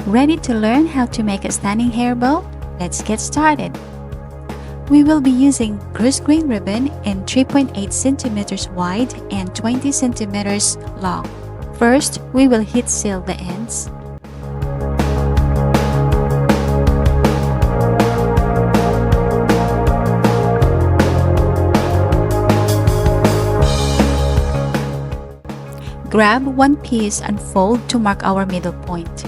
Ready to learn how to make a stunning hair bow? Let's get started. We will be using Grosgrain ribbon in 3.8 cm wide and 20 cm long. First, we will heat seal the ends. Grab one piece and fold to mark our middle point.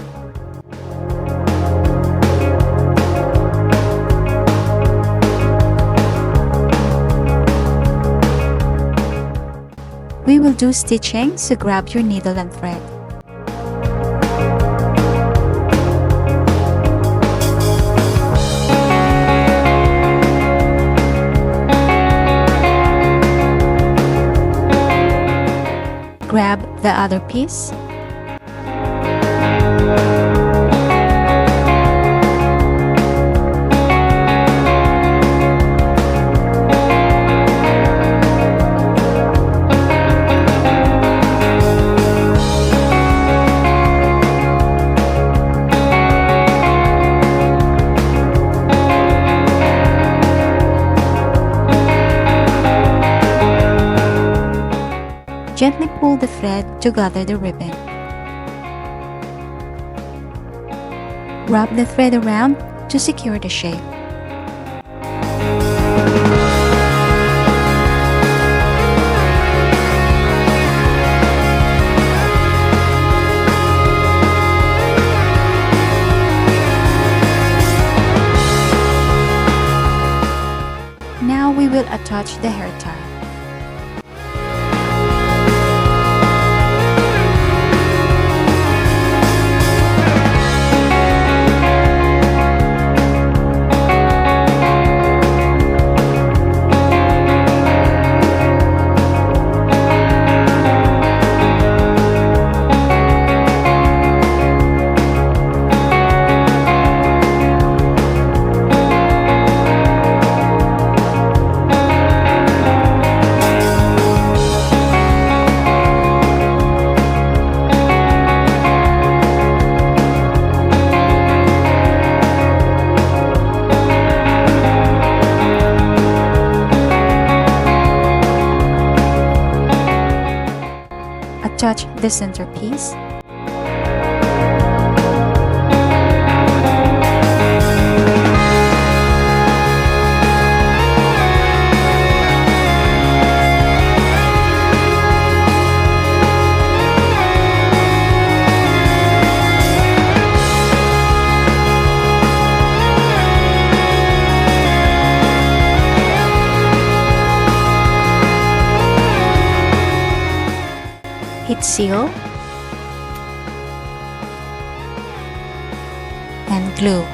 We will do stitching, so grab your needle and thread. Grab the other piece. Gently pull the thread to gather the ribbon. Wrap the thread around to secure the shape. Now we will attach the hair tie. Attach the centerpiece. Heat seal and glue.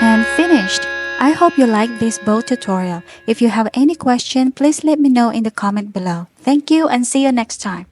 And finished! I hope you liked this bow tutorial. If you have any question, please let me know in the comment below. Thank you and see you next time.